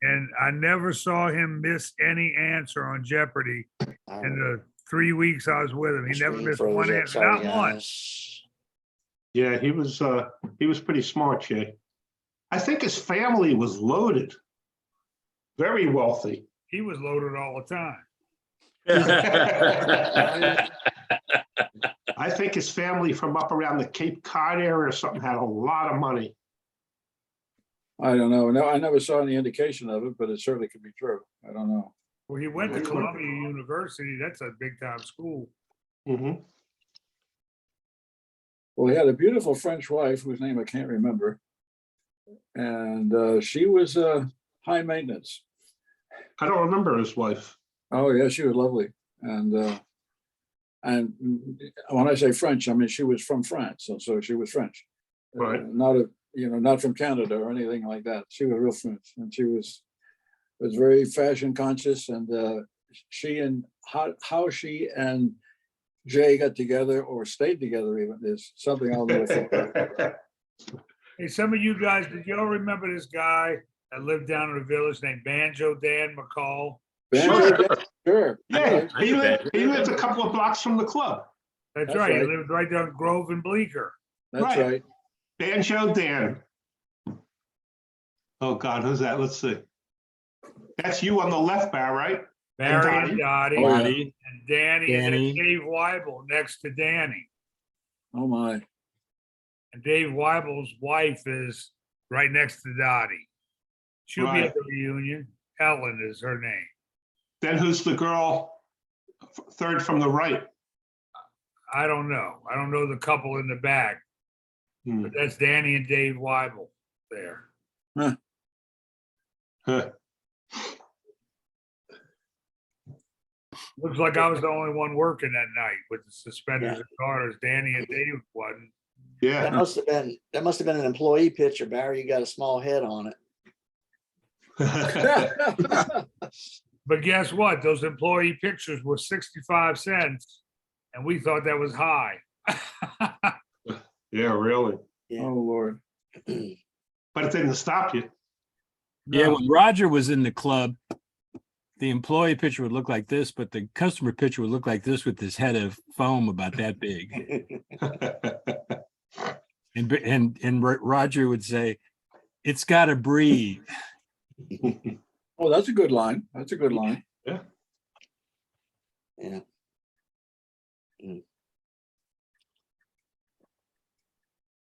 [SPEAKER 6] And I never saw him miss any answer on Jeopardy in the 3 weeks I was with him. He never missed one answer, not one.
[SPEAKER 8] Yeah, he was pretty smart, Jay. I think his family was loaded. Very wealthy.
[SPEAKER 6] He was loaded all the time.
[SPEAKER 8] I think his family from up around the Cape Cod area or something had a lot of money.
[SPEAKER 3] I don't know. No, I never saw any indication of it, but it certainly could be true. I don't know.
[SPEAKER 6] Well, he went to Columbia University. That's a big time school.
[SPEAKER 8] Mhm.
[SPEAKER 3] Well, he had a beautiful French wife whose name I can't remember. And she was high maintenance.
[SPEAKER 8] I don't remember his wife.
[SPEAKER 3] Oh, yeah, she was lovely. And when I say French, I mean, she was from France. And so she was French.
[SPEAKER 8] Right.
[SPEAKER 3] Not from Canada or anything like that. She was real French. And she was very fashion conscious. And how she and Jay got together or stayed together even is something I'll never forget.
[SPEAKER 6] Hey, some of you guys, did y'all remember this guy that lived down in the village named Banjo Dan McCall?
[SPEAKER 3] Sure.
[SPEAKER 8] Yeah, he lived a couple of blocks from the club.
[SPEAKER 6] That's right. He lived right down Grove and Bleecker.
[SPEAKER 3] That's right.
[SPEAKER 8] Banjo Dan. Oh, God, who's that? Let's see. That's you on the left, Bar, right?
[SPEAKER 6] Barry and Dottie,
[SPEAKER 3] Oh, yeah.
[SPEAKER 6] and Danny, and then
[SPEAKER 4] Danny.
[SPEAKER 6] Dave Weibel next to Danny.
[SPEAKER 3] Oh, my.
[SPEAKER 6] And Dave Weibel's wife is right next to Dottie. She'll be
[SPEAKER 8] Right.
[SPEAKER 6] at the reunion. Ellen is her name.
[SPEAKER 8] Then who's the girl third from the right?
[SPEAKER 6] I don't know. I don't know the couple in the back,
[SPEAKER 8] Hmm.
[SPEAKER 6] but that's Danny and Dave Weibel there.
[SPEAKER 8] Huh.
[SPEAKER 6] Looks like I was the only one working that night with the suspenders and garters. Danny and Dave wasn't.
[SPEAKER 8] Yeah.
[SPEAKER 1] That must have been an employee picture, Barry. You got a small head on it.
[SPEAKER 6] But guess what? Those employee pictures were 65 cents and we thought that was high.
[SPEAKER 8] Yeah, really.
[SPEAKER 3] Oh, Lord.
[SPEAKER 8] But it didn't stop you.
[SPEAKER 4] Yeah,
[SPEAKER 6] No.
[SPEAKER 4] when Roger was in the club, the employee picture would look like this, but the customer picture would look like this with his head of foam about that big. And Roger would say, "It's got to breathe."
[SPEAKER 3] Oh, that's a good line. That's a good line.
[SPEAKER 1] Yeah.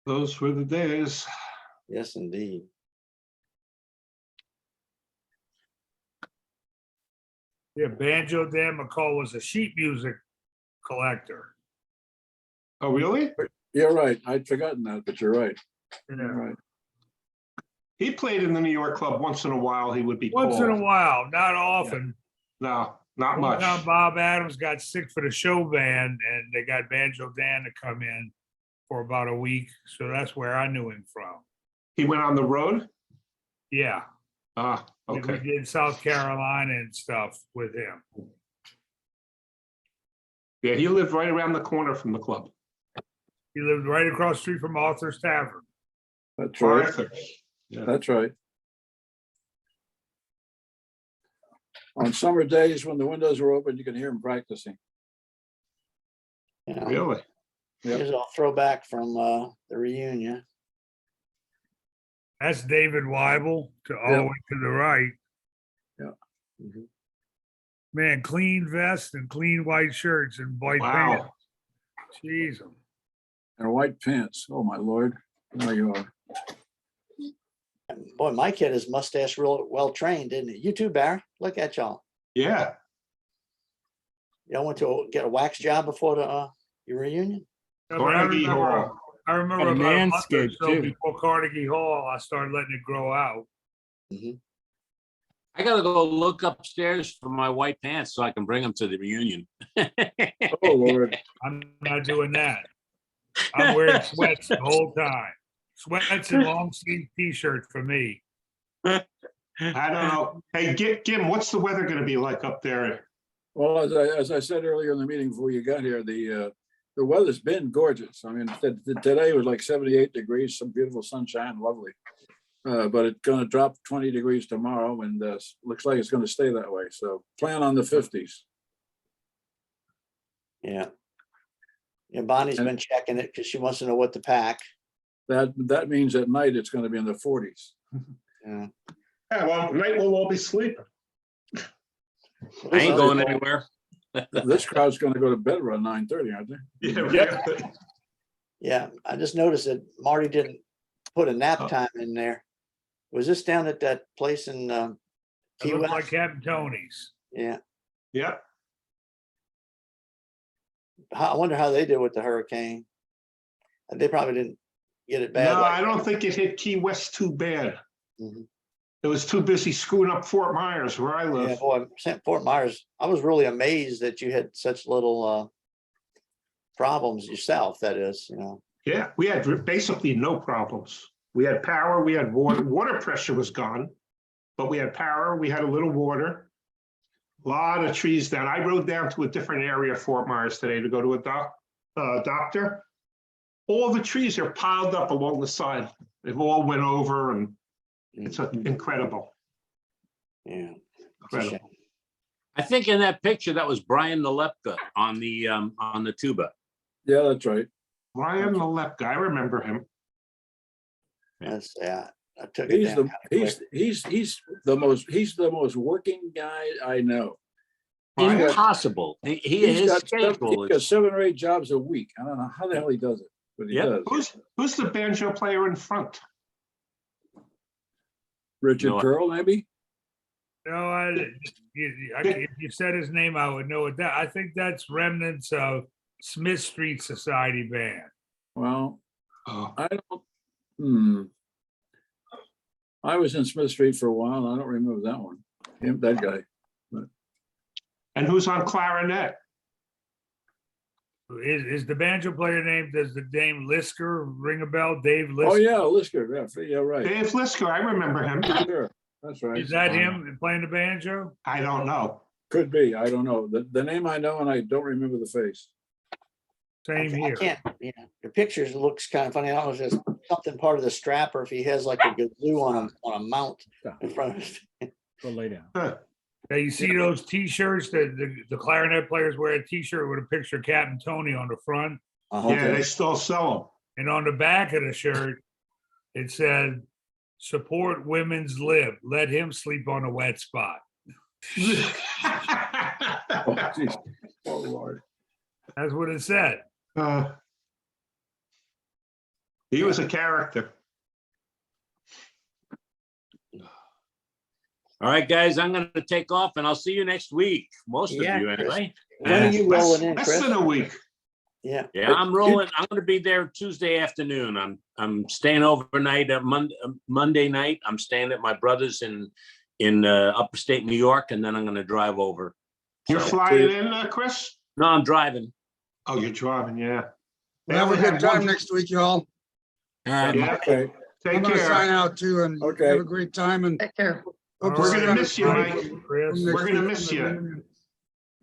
[SPEAKER 8] Those were the days.
[SPEAKER 1] Yes, indeed.
[SPEAKER 6] Yeah, Banjo Dan McCall was a sheet music collector.
[SPEAKER 8] Oh, really?
[SPEAKER 3] You're right. I'd forgotten that, but you're right.
[SPEAKER 6] You
[SPEAKER 3] You're
[SPEAKER 6] know,
[SPEAKER 3] right.
[SPEAKER 8] He played in the New York club once in a while. He would be
[SPEAKER 6] once in a
[SPEAKER 8] called.
[SPEAKER 6] while, not often.
[SPEAKER 8] No, not
[SPEAKER 6] One
[SPEAKER 8] much.
[SPEAKER 6] time Bob Adams got sick for the show band and they got Banjo Dan to come in for about a week. So that's where I knew him from.
[SPEAKER 8] He went on the road?
[SPEAKER 6] Yeah.
[SPEAKER 8] Ah,
[SPEAKER 6] We
[SPEAKER 8] okay.
[SPEAKER 6] did South Carolina and stuff with him.
[SPEAKER 8] Yeah, he lived right around the corner from the club.
[SPEAKER 6] He lived right across the street from Arthur's Tavern.
[SPEAKER 3] That's right.
[SPEAKER 8] Arthur's. Yeah.
[SPEAKER 3] That's right. On summer days when the windows were open, you can hear him practicing.
[SPEAKER 1] You know,
[SPEAKER 8] Really?
[SPEAKER 3] Yep.
[SPEAKER 1] here's a throwback from the reunion.
[SPEAKER 6] That's David Weibel to all the
[SPEAKER 3] Yep.
[SPEAKER 6] way to the right.
[SPEAKER 1] Mhm.
[SPEAKER 6] Man, clean vest and clean white shirts and white pants.
[SPEAKER 8] Wow.
[SPEAKER 6] Jeez.
[SPEAKER 3] And white pants. Oh, my Lord. There you are.
[SPEAKER 1] Boy, my kid is mustache real well trained, didn't he? You too, Barry. Look at y'all.
[SPEAKER 8] Yeah.
[SPEAKER 1] Y'all went to get a wax job before the your reunion?
[SPEAKER 6] Yeah, but
[SPEAKER 8] Carnegie Hall.
[SPEAKER 6] I remember
[SPEAKER 4] And
[SPEAKER 6] about a month or
[SPEAKER 4] Manscaped,
[SPEAKER 6] so
[SPEAKER 4] too.
[SPEAKER 6] before Carnegie Hall, I started letting it grow out.
[SPEAKER 7] I gotta go look upstairs for my white pants so I can bring them to the reunion.
[SPEAKER 3] Oh, Lord.
[SPEAKER 6] I'm not doing that. I'm wearing sweats the whole time. Sweats and long sleeve t-shirt for me.
[SPEAKER 8] I don't know. Hey, Jim, what's the weather going to be like up there?
[SPEAKER 3] Well, as I said earlier in the meeting before you got here, the weather's been gorgeous. I mean, today was like 78 degrees, some beautiful sunshine, lovely. But it's going to drop 20 degrees tomorrow and looks like it's going to stay that way. So plan on the 50s.
[SPEAKER 1] Yeah. Yeah, Bonnie's
[SPEAKER 3] And-
[SPEAKER 1] been checking it because she wants to know what to pack.
[SPEAKER 3] That means at night it's going to be in the 40s.
[SPEAKER 1] Yeah.
[SPEAKER 8] Yeah, well, tonight we'll all be sleeping.
[SPEAKER 7] I ain't going anywhere.
[SPEAKER 3] This crowd's going to go to bed around 9:30, aren't they?
[SPEAKER 8] Yeah, really.
[SPEAKER 1] Yeah, I just noticed that Marty didn't put a nap
[SPEAKER 8] Oh.
[SPEAKER 1] time in there. Was this down at that place in
[SPEAKER 6] It
[SPEAKER 1] Key
[SPEAKER 6] looked
[SPEAKER 1] West?
[SPEAKER 6] like Captain Tony's.
[SPEAKER 1] Yeah,
[SPEAKER 8] Yeah.
[SPEAKER 1] I wonder how they did with the hurricane. They probably didn't get it bad.
[SPEAKER 8] No,
[SPEAKER 1] like
[SPEAKER 8] I don't think it hit Key West too bad.
[SPEAKER 1] Mhm.
[SPEAKER 8] It was too busy screwing up Fort Myers where I
[SPEAKER 1] Yeah,
[SPEAKER 8] live.
[SPEAKER 1] boy, Fort Myers, I was really amazed that you had such little problems yourself, that is, you know.
[SPEAKER 8] Yeah, we had basically no problems. We had power, we had water, water pressure was gone, but we had power, we had a little water. A lot of trees down. I rode down to a different area of Fort Myers today to go to a doctor. All the trees are piled up along the side. They've all went over and it's incredible,
[SPEAKER 1] Yeah. It's a
[SPEAKER 8] incredible.
[SPEAKER 1] shame.
[SPEAKER 7] I think in that picture, that was Brian Nalepka on the tuba.
[SPEAKER 3] Yeah, that's right.
[SPEAKER 8] Ryan Nalepka, I remember him.
[SPEAKER 1] That's, yeah, I took it
[SPEAKER 3] He's
[SPEAKER 1] down.
[SPEAKER 3] the
[SPEAKER 1] kinda quick.
[SPEAKER 3] he's the most working guy I know.
[SPEAKER 8] Brian?
[SPEAKER 7] Impossible.
[SPEAKER 3] He's
[SPEAKER 7] His
[SPEAKER 3] got
[SPEAKER 7] schedule is.
[SPEAKER 3] 7 or 8 jobs a week. I don't know how the hell he does it, but he
[SPEAKER 7] Yep.
[SPEAKER 3] does.
[SPEAKER 8] Who's the banjo player in front?
[SPEAKER 3] Richard
[SPEAKER 7] No.
[SPEAKER 3] Pearl, maybe?
[SPEAKER 6] If you said his name, I would know it. I think that's remnants of Smith Street Society Band.
[SPEAKER 3] Well,
[SPEAKER 8] Oh,
[SPEAKER 3] I don't, I was in Smith Street for a while. I don't remember that one. That guy.
[SPEAKER 8] and who's on clarinet?
[SPEAKER 6] Is the banjo player named, does the name Lisker ring a bell? Dave
[SPEAKER 3] Oh,
[SPEAKER 6] Lisker?
[SPEAKER 3] yeah, Lisker. Yeah, right.
[SPEAKER 8] Dave Lisker, I remember him.
[SPEAKER 3] Sure, that's right.
[SPEAKER 6] Is that him playing the banjo?
[SPEAKER 8] I don't know.
[SPEAKER 3] Could be. I don't know. The name I know and I don't remember the face.
[SPEAKER 6] Same
[SPEAKER 1] I
[SPEAKER 6] here.
[SPEAKER 1] can't, you know, the pictures looks kind of funny. I don't know if there's something part of the strap or if he has like a gazoo on a mount in front of it.
[SPEAKER 4] Go lay down.
[SPEAKER 8] Huh.
[SPEAKER 6] Now, you see those T-shirts that the clarinet players wear a T-shirt with a picture of Captain Tony on the front,
[SPEAKER 1] Uh-huh.
[SPEAKER 8] Yeah, they still sell
[SPEAKER 6] and on the back of the shirt, it said, "Support women's lib. Let him sleep on a wet spot."
[SPEAKER 8] them.
[SPEAKER 3] Oh, geez. Oh, Lord.
[SPEAKER 6] That's what it said.
[SPEAKER 8] He was a character.
[SPEAKER 7] All right, guys, I'm gonna take off and I'll see you next week, most of
[SPEAKER 1] Yeah,
[SPEAKER 7] you
[SPEAKER 1] Chris.
[SPEAKER 7] anyway.
[SPEAKER 1] When are you
[SPEAKER 8] Less-
[SPEAKER 1] rolling in,
[SPEAKER 8] Less
[SPEAKER 1] Chris?
[SPEAKER 8] than a week.
[SPEAKER 1] Yeah.
[SPEAKER 7] Yeah, I'm rolling. I'm gonna be there Tuesday afternoon. I'm staying overnight at Monday night. I'm staying at my brother's in upper state New York, and then I'm gonna drive over.
[SPEAKER 8] You're
[SPEAKER 7] So-
[SPEAKER 8] flying in, Chris?
[SPEAKER 7] No, I'm driving.
[SPEAKER 8] Oh, you're driving, yeah. They
[SPEAKER 5] Have a
[SPEAKER 8] only
[SPEAKER 5] good
[SPEAKER 8] had
[SPEAKER 5] time
[SPEAKER 8] one-
[SPEAKER 5] next week, y'all.
[SPEAKER 4] All right,
[SPEAKER 8] Yeah,
[SPEAKER 3] Okay.
[SPEAKER 8] take
[SPEAKER 5] I'm gonna sign
[SPEAKER 8] care.
[SPEAKER 5] out too and
[SPEAKER 3] Okay.
[SPEAKER 5] have a great time and.
[SPEAKER 2] Take care.
[SPEAKER 5] hope to
[SPEAKER 8] We're
[SPEAKER 5] see
[SPEAKER 8] gonna
[SPEAKER 5] on
[SPEAKER 8] miss you,
[SPEAKER 5] the-
[SPEAKER 8] Mike.
[SPEAKER 6] Chris.
[SPEAKER 5] next
[SPEAKER 8] We're gonna
[SPEAKER 5] week
[SPEAKER 8] miss
[SPEAKER 5] on the
[SPEAKER 8] you.
[SPEAKER 5] reunion.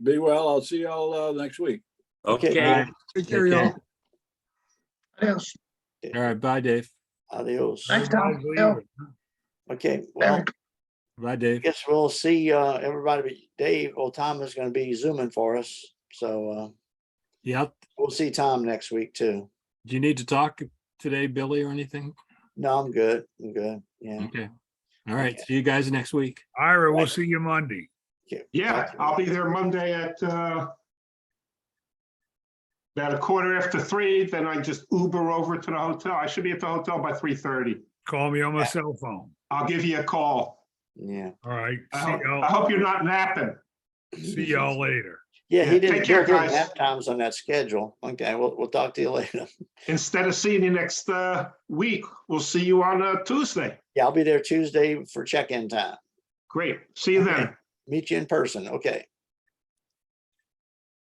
[SPEAKER 3] Be well. I'll see y'all next week.
[SPEAKER 1] Okay,
[SPEAKER 7] Okay.
[SPEAKER 1] bye.
[SPEAKER 5] Take care,
[SPEAKER 4] Okay.
[SPEAKER 5] y'all.
[SPEAKER 2] Adios.
[SPEAKER 4] all right, bye, Dave.
[SPEAKER 1] Adios.
[SPEAKER 2] Thanks, Tom.
[SPEAKER 6] Everybody's
[SPEAKER 2] Bill.
[SPEAKER 6] leaving.
[SPEAKER 1] Okay, well,
[SPEAKER 2] Eric.
[SPEAKER 4] Bye,
[SPEAKER 1] I
[SPEAKER 4] Dave.
[SPEAKER 1] guess we'll see everybody. But Dave, well, Tom is going to be zooming for us. So
[SPEAKER 4] Yeah,
[SPEAKER 1] we'll see Tom next week too.
[SPEAKER 4] do you need to talk today, Billy, or anything?
[SPEAKER 1] No, I'm good. I'm good. Yeah.
[SPEAKER 4] Okay. All right,
[SPEAKER 1] Okay.
[SPEAKER 4] see you guys next week.
[SPEAKER 6] Ira, we'll see you Monday.
[SPEAKER 8] Yeah, I'll be there Monday at about 3:15. Then I just Uber over to the hotel. I should be at the hotel by 3:30.
[SPEAKER 6] Call me on my cell phone.
[SPEAKER 8] I'll give you a call.
[SPEAKER 1] Yeah.
[SPEAKER 6] All right.
[SPEAKER 8] I hope you're not napping.
[SPEAKER 6] See y'all later.
[SPEAKER 1] Yeah, he
[SPEAKER 8] Yeah,
[SPEAKER 1] didn't
[SPEAKER 8] take care,
[SPEAKER 1] build
[SPEAKER 8] guys.
[SPEAKER 1] nap times on that schedule. Okay, we'll talk to you later.
[SPEAKER 8] Instead of seeing you next week, we'll see you on Tuesday.
[SPEAKER 1] Yeah, I'll be there Tuesday for check-in time.
[SPEAKER 8] Great. See you then.
[SPEAKER 1] Meet you in person. Okay.